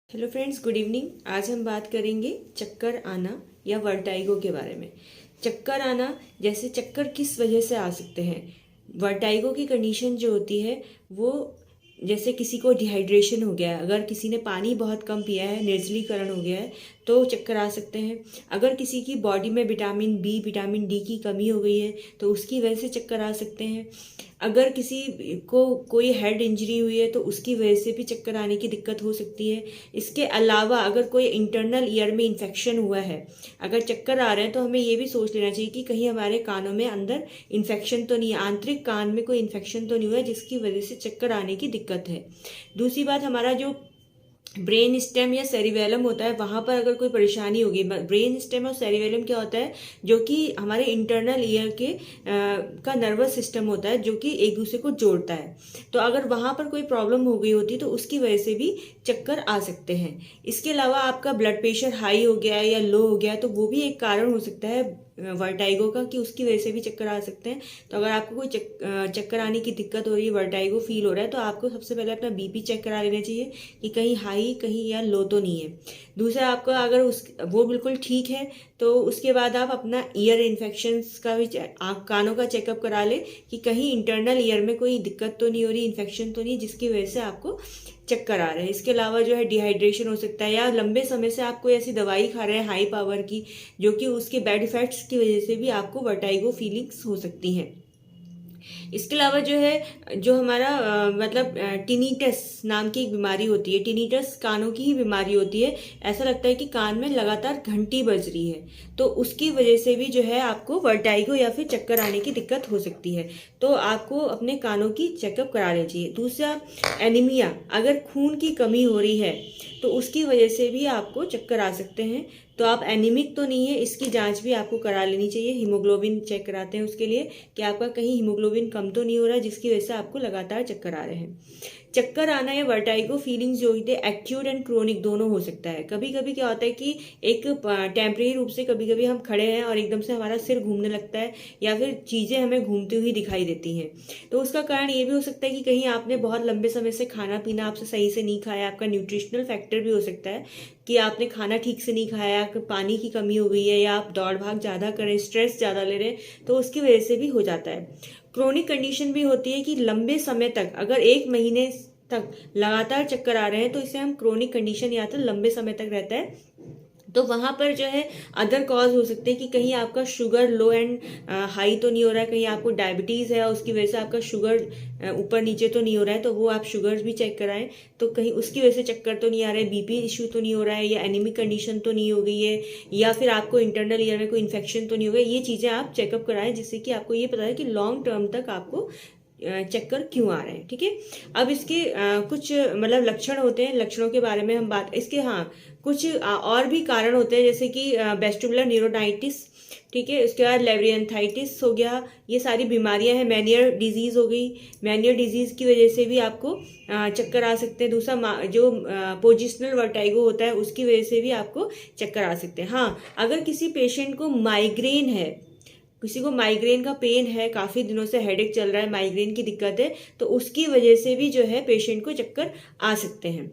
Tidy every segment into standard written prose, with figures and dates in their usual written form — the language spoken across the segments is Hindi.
Hello friends, good evening. आज हम बात करेंगे चक्कर आना या वर्टाइगो के बारे में। चक्कर आना, जैसे चक्कर किस वजह से आ सकते हैं। वर्टाइगो की कंडीशन जो होती है वो, जैसे किसी को डिहाइड्रेशन हो गया है, अगर किसी ने पानी बहुत कम पिया है, निर्जलीकरण हो गया है, तो चक्कर आ सकते हैं। अगर किसी की बॉडी में विटामिन बी, विटामिन डी की कमी हो गई है तो उसकी वजह से चक्कर आ सकते हैं। अगर किसी को कोई हेड इंजरी हुई है तो उसकी वजह से भी चक्कर आने की दिक्कत हो सकती है। इसके अलावा अगर कोई इंटरनल ईयर में इन्फेक्शन हुआ है, अगर चक्कर आ रहे हैं तो हमें ये भी सोच लेना चाहिए कि कहीं हमारे कानों में अंदर इन्फेक्शन तो नहीं है, आंतरिक कान में कोई इन्फेक्शन तो नहीं हुआ है जिसकी वजह से चक्कर आने की दिक्कत है। दूसरी बात, हमारा जो ब्रेन स्टेम या सेरिबेलम होता है, वहां पर अगर कोई परेशानी होगी। ब्रेन स्टेम और सेरिबेलम क्या होता है, जो कि हमारे इंटरनल ईयर के का नर्वस सिस्टम होता है, जो कि एक दूसरे को जोड़ता है। तो अगर वहां पर कोई प्रॉब्लम हो गई होती तो उसकी वजह से भी चक्कर आ सकते हैं। इसके अलावा आपका ब्लड प्रेशर हाई हो गया है या लो हो गया है तो वो भी एक कारण हो सकता है वर्टाइगो का, कि उसकी वजह से भी चक्कर आ सकते हैं। तो अगर आपको कोई चक्कर आने की दिक्कत हो रही है, वर्टाइगो फील हो रहा है, तो आपको सबसे पहले अपना बीपी चेक करा लेना चाहिए कि कहीं हाई कहीं या लो तो नहीं है। दूसरा, आपका अगर वो बिल्कुल ठीक है तो उसके बाद आप अपना ईयर इन्फेक्शंस का भी कानों का चेकअप करा ले कि कहीं इंटरनल ईयर में कोई दिक्कत तो नहीं हो रही, इन्फेक्शन तो नहीं जिसकी वजह से आपको चक्कर आ रहे हैं। इसके अलावा जो है डिहाइड्रेशन हो सकता है, या लंबे समय से आप कोई ऐसी दवाई खा रहे हैं हाई पावर की, जो कि उसके बैड इफेक्ट्स की वजह से भी आपको वर्टाइगो फीलिंग्स हो सकती हैं। इसके अलावा जो है, जो हमारा मतलब टिनीटस नाम की एक बीमारी होती है। टिनीटस कानों की ही बीमारी होती है। ऐसा लगता है कि कान में लगातार घंटी बज रही है, तो उसकी वजह से भी जो है आपको वर्टाइगो या फिर चक्कर आने की दिक्कत हो सकती है। तो आपको अपने कानों की चेकअप करा लेनी चाहिए। दूसरा, एनीमिया, अगर खून की कमी हो रही है तो उसकी वजह से भी आपको चक्कर आ सकते हैं। तो आप एनीमिक तो नहीं है, इसकी जांच भी आपको करा लेनी चाहिए। हीमोग्लोबिन चेक कराते हैं उसके लिए कि आपका कहीं हीमोग्लोबिन कम तो नहीं हो रहा है जिसकी वजह से आपको लगातार चक्कर आ रहे हैं। चक्कर आना या वर्टाइगो फीलिंग्स जो होती है, एक्यूट एंड क्रोनिक दोनों हो सकता है। कभी कभी क्या होता है कि एक टेम्परेरी रूप से कभी कभी हम खड़े हैं और एकदम से हमारा सिर घूमने लगता है, या फिर चीजें हमें घूमती हुई दिखाई देती हैं। तो उसका कारण ये भी हो सकता है कि कहीं आपने बहुत लंबे समय से खाना पीना आपसे सही से नहीं खाया। आपका न्यूट्रिशनल फैक्टर भी हो सकता है कि आपने खाना ठीक से नहीं खाया, पानी की कमी हो गई है, या आप दौड़ भाग ज्यादा करें, स्ट्रेस ज्यादा ले रहे हैं, तो उसकी वजह से भी हो जाता है। क्रोनिक कंडीशन भी होती है कि लंबे समय तक, अगर 1 महीने तक लगातार चक्कर आ रहे हैं तो इसे हम क्रोनिक कंडीशन, या तो लंबे समय तक रहता है। तो वहां पर जो है अदर कॉज हो सकते हैं कि कहीं आपका शुगर लो एंड हाई तो नहीं हो रहा है, कहीं आपको डायबिटीज है और उसकी वजह से आपका शुगर ऊपर नीचे तो नहीं हो रहा है, तो वो आप शुगर भी चेक कराएं। तो कहीं उसकी वजह से चक्कर तो नहीं आ रहा है, बीपी इश्यू तो नहीं हो रहा है, या एनीमिक कंडीशन तो नहीं हो गई है, या फिर आपको इंटरनल ईयर में कोई इन्फेक्शन तो नहीं हो गया। ये चीजें आप चेकअप कराएं जिससे कि आपको ये पता है कि लॉन्ग टर्म तक आपको चक्कर क्यों आ रहे हैं। ठीक है। अब इसके कुछ मतलब लक्षण होते हैं, लक्षणों के बारे में हम बात इसके, हाँ, कुछ और भी कारण होते हैं, जैसे कि वेस्टिबुलर न्यूरोनाइटिस, ठीक है, उसके बाद लेब्रियंथाइटिस हो गया। ये सारी बीमारियां हैं। मैनियर डिजीज हो गई, मैनियर डिजीज की वजह से भी आपको चक्कर आ सकते हैं। दूसरा, जो पोजिशनल वर्टाइगो होता है उसकी वजह से भी आपको चक्कर आ सकते हैं। हाँ, अगर किसी पेशेंट को माइग्रेन है, किसी को माइग्रेन का पेन है, काफी दिनों से हेडेक चल रहा है, माइग्रेन की दिक्कत है, तो उसकी वजह से भी जो है पेशेंट को चक्कर आ सकते हैं।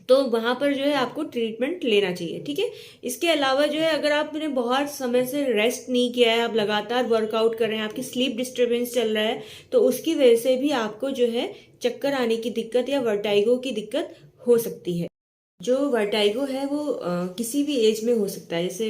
तो वहां पर जो है आपको ट्रीटमेंट लेना चाहिए। ठीक है। इसके अलावा जो है, अगर आपने बहुत समय से रेस्ट नहीं किया है, आप लगातार वर्कआउट कर रहे हैं, आपकी स्लीप डिस्टर्बेंस चल रहा है, तो उसकी वजह से भी आपको जो है चक्कर आने की दिक्कत या वर्टाइगो की दिक्कत हो सकती है। जो वर्टाइगो है वो किसी भी एज में हो सकता है। जैसे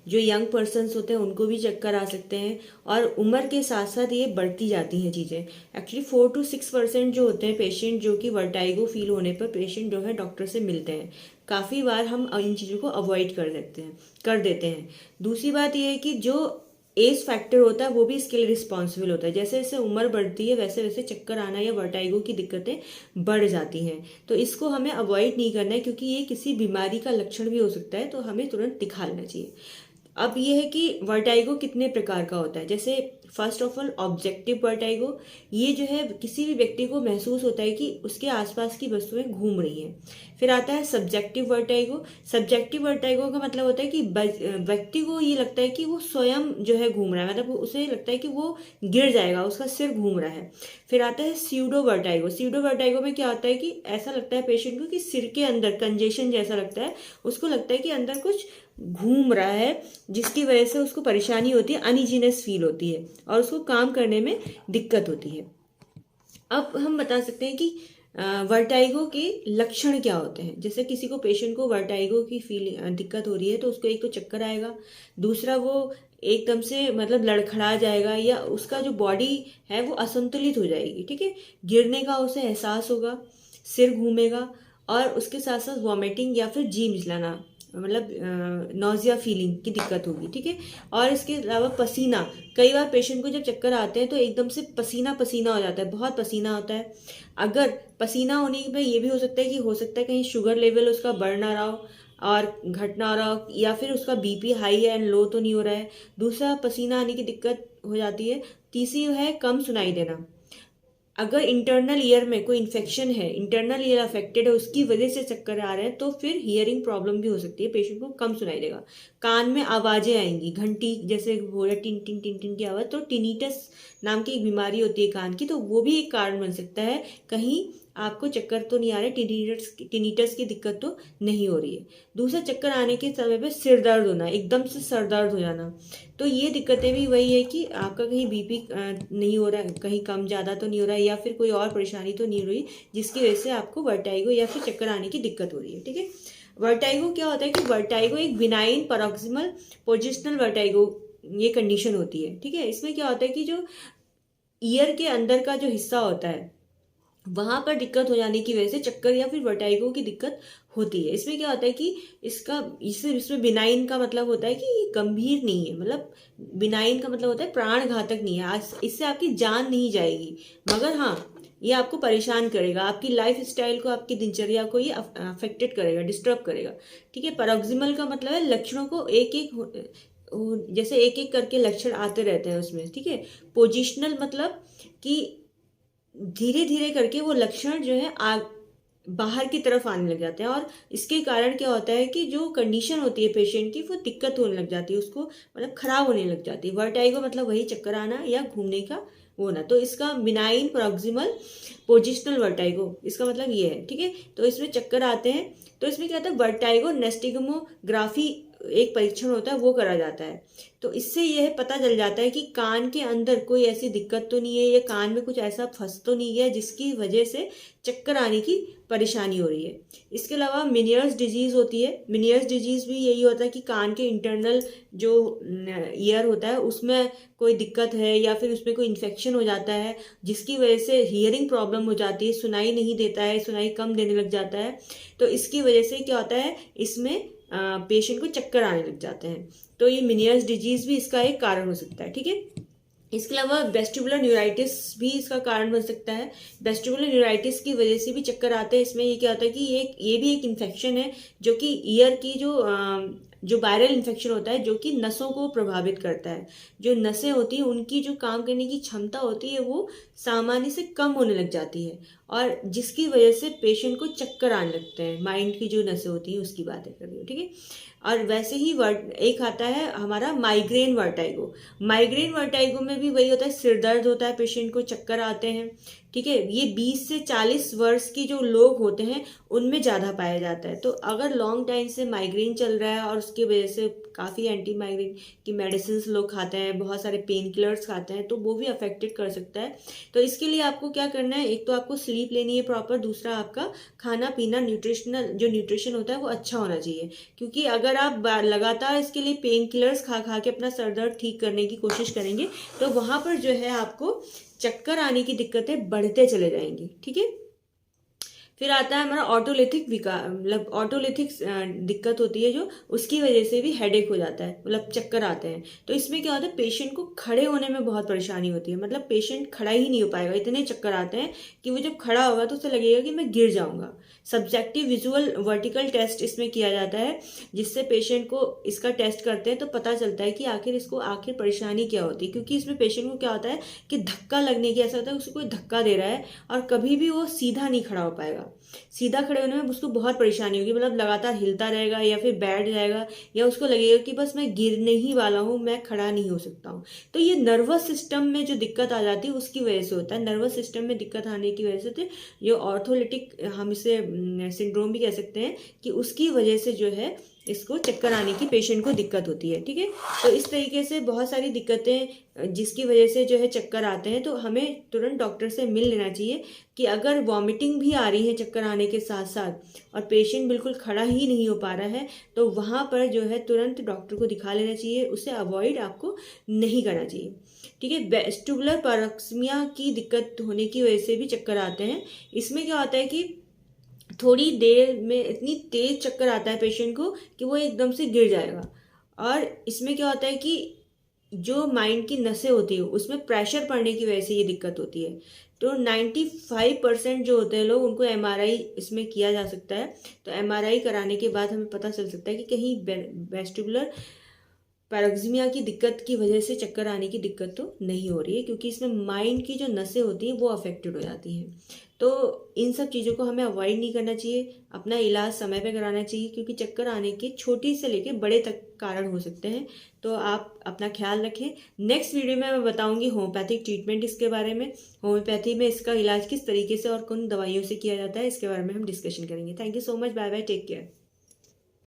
जो यंग पर्सन्स होते हैं उनको भी चक्कर आ सकते हैं, और उम्र के साथ साथ ये बढ़ती जाती हैं चीज़ें। एक्चुअली 4 to 6% जो होते हैं पेशेंट, जो कि वर्टाइगो फील होने पर पेशेंट जो है डॉक्टर से मिलते हैं। काफ़ी बार हम इन चीज़ों को अवॉइड कर देते हैं। दूसरी बात ये है कि जो एज फैक्टर होता है वो भी इसके लिए रिस्पॉन्सिबल होता है। जैसे जैसे उम्र बढ़ती है वैसे वैसे चक्कर आना या वर्टाइगो की दिक्कतें बढ़ जाती हैं। तो इसको हमें अवॉइड नहीं करना है, क्योंकि ये किसी बीमारी का लक्षण भी हो सकता है, तो हमें तुरंत दिखा लेना चाहिए। अब ये है कि वर्टाइगो कितने प्रकार का होता है। जैसे first of all objective vertigo, ये जो है किसी भी व्यक्ति को महसूस होता है कि उसके आसपास की वस्तुएं घूम रही हैं। फिर आता है सब्जेक्टिव वर्टाइगो। सब्जेक्टिव वर्टाइगो का मतलब होता है कि व्यक्ति को ये लगता है कि वो स्वयं जो है घूम रहा है, मतलब उसे लगता है कि वो गिर जाएगा, उसका सिर घूम रहा है। फिर आता है स्यूडो वर्टाइगो। स्यूडो वर्टाइगो में क्या होता है कि ऐसा लगता है पेशेंट को कि सिर के अंदर कंजेशन जैसा लगता है, उसको लगता है कि अंदर कुछ घूम रहा है, जिसकी वजह से उसको परेशानी होती है, अनइजीनेस फील होती है और उसको काम करने में दिक्कत होती है। अब हम बता सकते हैं कि वर्टाइगो के लक्षण क्या होते हैं। जैसे किसी को पेशेंट को वर्टाइगो की फीलिंग दिक्कत हो रही है तो उसको एक तो चक्कर आएगा, दूसरा वो एकदम से मतलब लड़खड़ा जाएगा या उसका जो बॉडी है वो असंतुलित हो जाएगी, ठीक है। गिरने का उसे एहसास होगा, सिर घूमेगा और उसके साथ साथ वॉमिटिंग या फिर जी मिचलाना, मतलब नोजिया फीलिंग की दिक्कत होगी, ठीक है। और इसके अलावा पसीना, कई बार पेशेंट को जब चक्कर आते हैं तो एकदम से पसीना पसीना हो जाता है, बहुत पसीना होता है। अगर पसीना होने में ये भी हो सकता है कि हो सकता है कहीं शुगर लेवल उसका बढ़ ना रहा हो और घट ना रहा हो, या फिर उसका बीपी हाई एंड लो तो नहीं हो रहा है। दूसरा, पसीना आने की दिक्कत हो जाती है। तीसरी है कम सुनाई देना। अगर इंटरनल ईयर में कोई इन्फेक्शन है, इंटरनल ईयर अफेक्टेड है, उसकी वजह से चक्कर आ रहे हैं तो फिर हियरिंग प्रॉब्लम भी हो सकती है, पेशेंट को कम सुनाई देगा। कान में आवाजें आएंगी, घंटी जैसे हो रहा है टिन टिन टिन टिन की आवाज, तो टिनिटस नाम की एक बीमारी होती है कान की, तो वो भी एक कारण बन सकता है। कहीं आपको चक्कर तो नहीं आ रहे, टिनिटस की दिक्कत तो नहीं हो रही है। दूसरा, चक्कर आने के समय पे सिर दर्द होना, एकदम से सर दर्द हो जाना, तो ये दिक्कतें भी वही है कि आपका कहीं बीपी नहीं हो रहा है, कहीं कम ज़्यादा तो नहीं हो रहा है, या फिर कोई और परेशानी तो नहीं हो रही जिसकी वजह से आपको वर्टाइगो या फिर चक्कर आने की दिक्कत हो रही है, ठीक है। वर्टाइगो क्या होता है कि वर्टाइगो एक बिनाइन पैरोक्सिमल पोजिशनल वर्टाइगो ये कंडीशन होती है, ठीक है। इसमें क्या होता है कि जो ईयर के अंदर का जो हिस्सा होता है वहां पर दिक्कत हो जाने की वजह से चक्कर या फिर वर्टाइगो की दिक्कत होती है। इसमें क्या होता है कि इसमें बिनाइन का मतलब होता है कि ये गंभीर नहीं है, मतलब बिनाइन का मतलब होता है प्राण घातक नहीं है, आज इससे आपकी जान नहीं जाएगी, मगर हाँ ये आपको परेशान करेगा, आपकी लाइफ स्टाइल को, आपकी दिनचर्या को ये अफेक्टेड करेगा, डिस्टर्ब करेगा, ठीक है। पैरोक्सिमल का मतलब है लक्षणों को एक एक जैसे एक एक करके लक्षण आते रहते हैं उसमें, ठीक है। पोजिशनल मतलब कि धीरे धीरे करके वो लक्षण जो है बाहर की तरफ आने लग जाते हैं, और इसके कारण क्या होता है कि जो कंडीशन होती है पेशेंट की वो दिक्कत होने लग जाती है, उसको मतलब खराब होने लग जाती है। वर्टाइगो मतलब वही चक्कर आना या घूमने का वो ना, तो इसका बिनाइन प्रॉक्सिमल पोजिशनल वर्टाइगो इसका मतलब ये है, ठीक है। तो इसमें चक्कर आते हैं तो इसमें क्या होता है, वर्टाइगो नेस्टिग्मोग्राफी एक परीक्षण होता है वो करा जाता है। तो इससे यह पता चल जाता है कि कान के अंदर कोई ऐसी दिक्कत तो नहीं है, या कान में कुछ ऐसा फंस तो नहीं है जिसकी वजह से चक्कर आने की परेशानी हो रही है। इसके अलावा मिनियर्स डिजीज होती है। मिनियर्स डिजीज भी यही होता है कि कान के इंटरनल जो ईयर होता है उसमें कोई दिक्कत है या फिर उसमें कोई इन्फेक्शन हो जाता है, जिसकी वजह से हियरिंग प्रॉब्लम हो जाती है, सुनाई नहीं देता है, सुनाई कम देने लग जाता है। तो इसकी वजह से क्या होता है, इसमें पेशेंट को चक्कर आने लग जाते हैं। तो ये मिनियर्स डिजीज भी इसका एक कारण हो सकता है, ठीक है। इसके अलावा वेस्टिबुलर न्यूराइटिस भी इसका कारण बन सकता है। वेस्टिबुलर न्यूराइटिस की वजह से भी चक्कर आते हैं। इसमें ये क्या होता है कि ये भी एक इन्फेक्शन है जो कि ईयर की जो वायरल इन्फेक्शन होता है जो कि नसों को प्रभावित करता है। जो नसें होती हैं उनकी जो काम करने की क्षमता होती है वो सामान्य से कम होने लग जाती है, और जिसकी वजह से पेशेंट को चक्कर आने लगते हैं। माइंड की जो नसें होती हैं उसकी बातें कर रही हूँ, ठीक है। और वैसे ही एक आता है हमारा माइग्रेन वर्टाइगो। माइग्रेन वर्टाइगो में भी वही होता है, सिर दर्द होता है, पेशेंट को चक्कर आते हैं, ठीक है। ये 20 से 40 वर्ष के जो लोग होते हैं उनमें ज़्यादा पाया जाता है। तो अगर लॉन्ग टाइम से माइग्रेन चल रहा है और उसकी वजह से काफ़ी एंटी माइग्रेन की मेडिसिन लोग खाते हैं, बहुत सारे पेन किलर्स खाते हैं, तो वो भी अफेक्टेड कर सकता है। तो इसके लिए आपको क्या करना है, एक तो आपको स्लीप लेनी है प्रॉपर, दूसरा आपका खाना पीना न्यूट्रिशन होता है वो अच्छा होना चाहिए। क्योंकि अगर आप लगातार इसके लिए पेन किलर्स खा खा के अपना सर दर्द ठीक करने की कोशिश करेंगे तो वहां पर जो है आपको चक्कर आने की दिक्कतें बढ़ते चले जाएंगी, ठीक है। फिर आता है हमारा ऑटोलिथिक विकार, मतलब ऑटोलिथिक दिक्कत होती है जो उसकी वजह से भी हेडेक हो जाता है, मतलब चक्कर आते हैं। तो इसमें क्या होता है, पेशेंट को खड़े होने में बहुत परेशानी होती है, मतलब पेशेंट खड़ा ही नहीं हो पाएगा, इतने चक्कर आते हैं कि वो जब खड़ा होगा तो उसे लगेगा कि मैं गिर जाऊंगा, सब्जेक्टिव विजुअल वर्टिकल टेस्ट इसमें किया जाता है, जिससे पेशेंट को इसका टेस्ट करते हैं तो पता चलता है कि आखिर परेशानी क्या होती है। क्योंकि इसमें पेशेंट को क्या होता है कि धक्का लगने की, ऐसा होता है उसको कोई धक्का दे रहा है और कभी भी वो सीधा नहीं खड़ा हो पाएगा। सीधा खड़े होने में उसको बहुत परेशानी होगी, मतलब लगातार हिलता रहेगा या फिर बैठ जाएगा, या उसको लगेगा कि बस मैं गिरने ही वाला हूँ, मैं खड़ा नहीं हो सकता हूँ। तो ये नर्वस सिस्टम में जो दिक्कत आ जाती है उसकी वजह से होता है। नर्वस सिस्टम में दिक्कत आने की वजह से जो ऑर्थोलिटिक, हम इसे सिंड्रोम भी कह सकते हैं, कि उसकी वजह से जो है इसको चक्कर आने की पेशेंट को दिक्कत होती है। ठीक है, तो इस तरीके से बहुत सारी दिक्कतें जिसकी वजह से जो है चक्कर आते हैं, तो हमें तुरंत डॉक्टर से मिल लेना चाहिए। कि अगर वॉमिटिंग भी आ रही है चक्कर आने के साथ साथ और पेशेंट बिल्कुल खड़ा ही नहीं हो पा रहा है, तो वहाँ पर जो है तुरंत डॉक्टर को दिखा लेना चाहिए, उसे अवॉइड आपको नहीं करना चाहिए। ठीक है, वेस्टिबुलर पैरोक्सिमिया की दिक्कत होने की वजह से भी चक्कर आते हैं। इसमें क्या होता है कि थोड़ी देर में इतनी तेज चक्कर आता है पेशेंट को कि वो एकदम से गिर जाएगा। और इसमें क्या होता है कि जो माइंड की नसें होती है उसमें प्रेशर पड़ने की वजह से ये दिक्कत होती है। तो 95% जो होते हैं लोग, उनको एमआरआई इसमें किया जा सकता है। तो एमआरआई कराने के बाद हमें पता चल सकता है कि कहीं वेस्टिबुलर पैरोक्सिमिया की दिक्कत की वजह से चक्कर आने की दिक्कत तो नहीं हो रही है, क्योंकि इसमें माइंड की जो नसें होती हैं वो अफेक्टेड हो जाती हैं। तो इन सब चीज़ों को हमें अवॉइड नहीं करना चाहिए, अपना इलाज समय पे कराना चाहिए, क्योंकि चक्कर आने के छोटे से लेके बड़े तक कारण हो सकते हैं। तो आप अपना ख्याल रखें। नेक्स्ट वीडियो में मैं बताऊंगी होम्योपैथिक ट्रीटमेंट इसके बारे में, होम्योपैथी में इसका इलाज किस तरीके से और कौन दवाइयों से किया जाता है, इसके बारे में हम डिस्कशन करेंगे। Thank you so much, bye bye, take care.